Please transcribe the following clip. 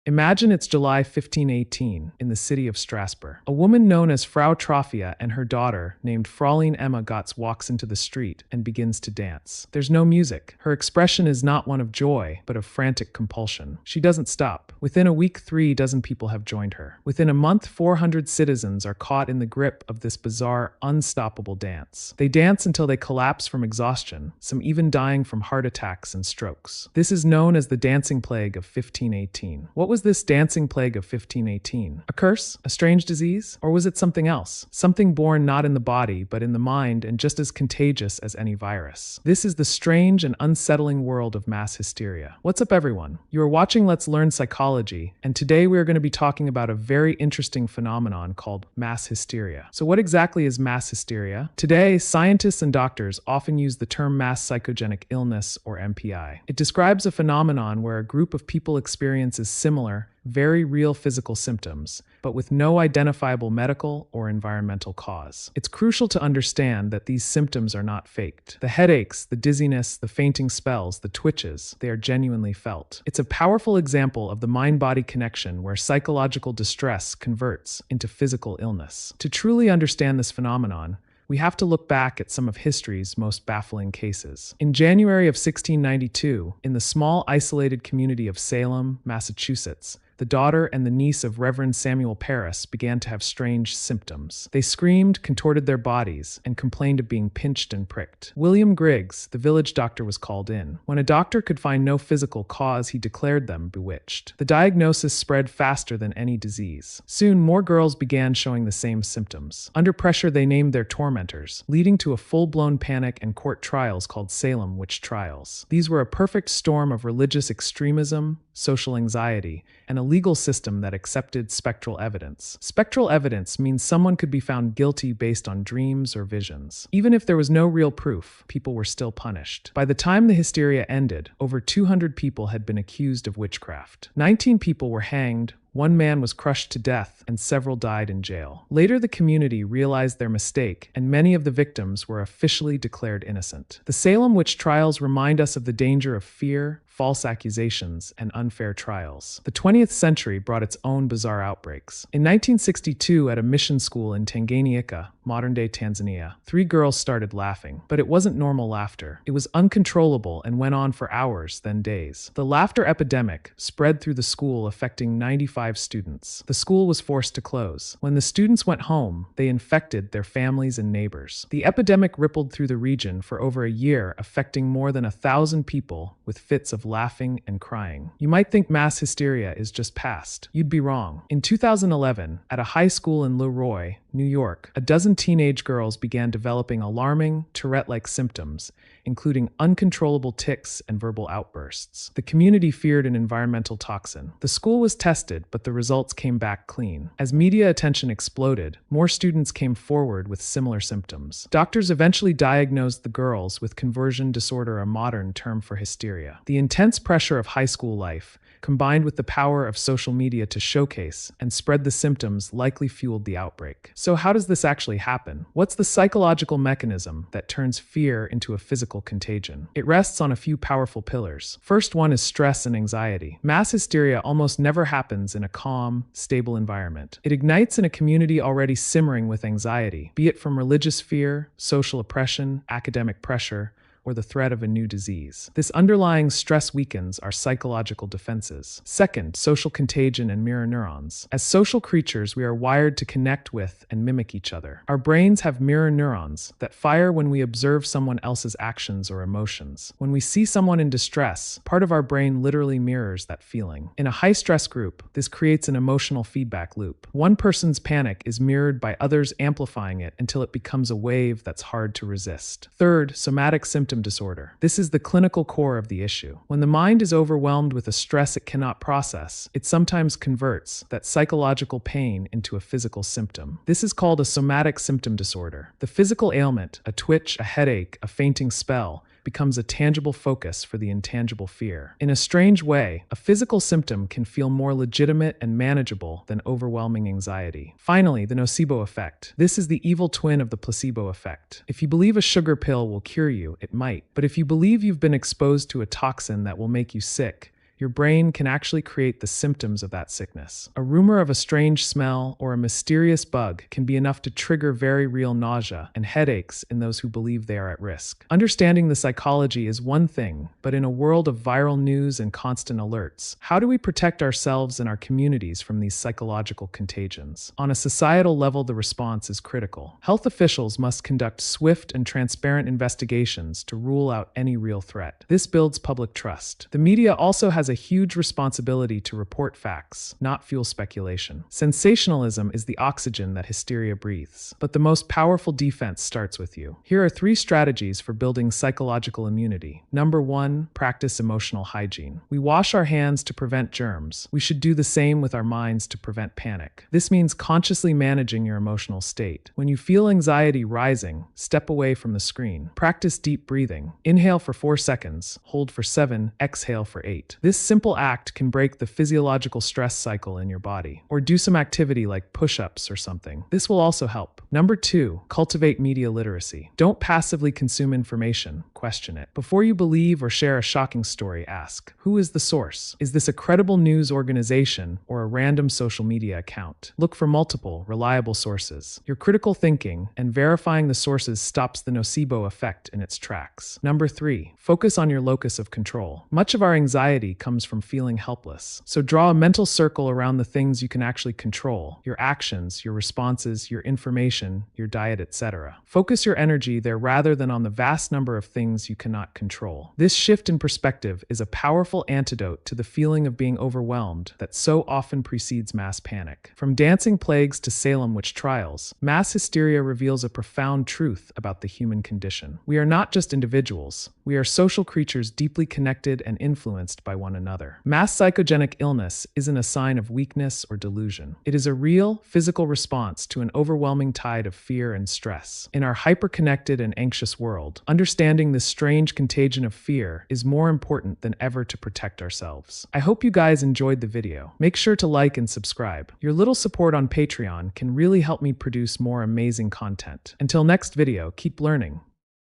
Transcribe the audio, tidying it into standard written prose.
Imagine it's July 1518 in the city of Strasbourg. A woman known as Frau Trophia and her daughter, named Fräulein Emma Gotz, walks into the street and begins to dance. There's no music. Her expression is not one of joy, but of frantic compulsion. She doesn't stop. Within a week, 3 dozen people have joined her. Within a month, 400 citizens are caught in the grip of this bizarre, unstoppable dance. They dance until they collapse from exhaustion, some even dying from heart attacks and strokes. This is known as the dancing plague of 1518. What was this dancing plague of 1518? A curse? A strange disease? Or was it something else? Something born not in the body, but in the mind, and just as contagious as any virus. This is the strange and unsettling world of mass hysteria. What's up, everyone? You are watching Let's Learn Psychology, and today we are going to be talking about a very interesting phenomenon called mass hysteria. So what exactly is mass hysteria? Today, scientists and doctors often use the term mass psychogenic illness, or MPI. It describes a phenomenon where a group of people experiences similar, very real physical symptoms, but with no identifiable medical or environmental cause. It's crucial to understand that these symptoms are not faked. The headaches, the dizziness, the fainting spells, the twitches, they are genuinely felt. It's a powerful example of the mind-body connection where psychological distress converts into physical illness. To truly understand this phenomenon, we have to look back at some of history's most baffling cases. In January of 1692, in the small isolated community of Salem, Massachusetts, the daughter and the niece of Reverend Samuel Parris began to have strange symptoms. They screamed, contorted their bodies, and complained of being pinched and pricked. William Griggs, the village doctor, was called in. When a doctor could find no physical cause, he declared them bewitched. The diagnosis spread faster than any disease. Soon, more girls began showing the same symptoms. Under pressure, they named their tormentors, leading to a full-blown panic and court trials called Salem witch trials. These were a perfect storm of religious extremism, social anxiety, and a legal system that accepted spectral evidence. Spectral evidence means someone could be found guilty based on dreams or visions. Even if there was no real proof, people were still punished. By the time the hysteria ended, over 200 people had been accused of witchcraft. 19 people were hanged, 1 man was crushed to death, and several died in jail. Later, the community realized their mistake, and many of the victims were officially declared innocent. The Salem witch trials remind us of the danger of fear, false accusations, and unfair trials. The 20th century brought its own bizarre outbreaks. In 1962, at a mission school in Tanganyika, modern-day Tanzania, 3 girls started laughing. But it wasn't normal laughter. It was uncontrollable and went on for hours, then days. The laughter epidemic spread through the school, affecting 95 students. The school was forced to close. When the students went home, they infected their families and neighbors. The epidemic rippled through the region for over a year, affecting more than 1,000 people with fits of laughing and crying. You might think mass hysteria is just past. You'd be wrong. In 2011, at a high school in Leroy, New York, a dozen teenage girls began developing alarming, Tourette-like symptoms, including uncontrollable tics and verbal outbursts. The community feared an environmental toxin. The school was tested, but the results came back clean. As media attention exploded, more students came forward with similar symptoms. Doctors eventually diagnosed the girls with conversion disorder, a modern term for hysteria. The intense pressure of high school life, combined with the power of social media to showcase and spread the symptoms, likely fueled the outbreak. So how does this actually happen? What's the psychological mechanism that turns fear into a physical contagion? It rests on a few powerful pillars. First one is stress and anxiety. Mass hysteria almost never happens in a calm, stable environment. It ignites in a community already simmering with anxiety, be it from religious fear, social oppression, academic pressure, or the threat of a new disease. This underlying stress weakens our psychological defenses. Second, social contagion and mirror neurons. As social creatures, we are wired to connect with and mimic each other. Our brains have mirror neurons that fire when we observe someone else's actions or emotions. When we see someone in distress, part of our brain literally mirrors that feeling. In a high-stress group, this creates an emotional feedback loop. One person's panic is mirrored by others, amplifying it until it becomes a wave that's hard to resist. Third, somatic symptoms disorder. This is the clinical core of the issue. When the mind is overwhelmed with a stress it cannot process, it sometimes converts that psychological pain into a physical symptom. This is called a somatic symptom disorder. The physical ailment, a twitch, a headache, a fainting spell, becomes a tangible focus for the intangible fear. In a strange way, a physical symptom can feel more legitimate and manageable than overwhelming anxiety. Finally, the nocebo effect. This is the evil twin of the placebo effect. If you believe a sugar pill will cure you, it might. But if you believe you've been exposed to a toxin that will make you sick, your brain can actually create the symptoms of that sickness. A rumor of a strange smell or a mysterious bug can be enough to trigger very real nausea and headaches in those who believe they are at risk. Understanding the psychology is one thing, but in a world of viral news and constant alerts, how do we protect ourselves and our communities from these psychological contagions? On a societal level, the response is critical. Health officials must conduct swift and transparent investigations to rule out any real threat. This builds public trust. The media also has a huge responsibility to report facts, not fuel speculation. Sensationalism is the oxygen that hysteria breathes, but the most powerful defense starts with you. Here are 3 strategies for building psychological immunity. Number 1, practice emotional hygiene. We wash our hands to prevent germs. We should do the same with our minds to prevent panic. This means consciously managing your emotional state. When you feel anxiety rising, step away from the screen. Practice deep breathing. Inhale for 4 seconds, hold for 7, exhale for 8. This simple act can break the physiological stress cycle in your body. Or do some activity like push-ups or something. This will also help. Number 2, cultivate media literacy. Don't passively consume information, question it. Before you believe or share a shocking story, ask, who is the source? Is this a credible news organization or a random social media account? Look for multiple, reliable sources. Your critical thinking and verifying the sources stops the nocebo effect in its tracks. Number 3, focus on your locus of control. Much of our anxiety comes from feeling helpless. So draw a mental circle around the things you can actually control, your actions, your responses, your information, your diet, etc. Focus your energy there rather than on the vast number of things you cannot control. This shift in perspective is a powerful antidote to the feeling of being overwhelmed that so often precedes mass panic. From dancing plagues to Salem witch trials, mass hysteria reveals a profound truth about the human condition. We are not just individuals. We are social creatures deeply connected and influenced by one another. Mass psychogenic illness isn't a sign of weakness or delusion. It is a real, physical response to an overwhelming tide of fear and stress. In our hyper-connected and anxious world, understanding this strange contagion of fear is more important than ever to protect ourselves. I hope you guys enjoyed the video. Make sure to like and subscribe. Your little support on Patreon can really help me produce more amazing content. Until next video, keep learning,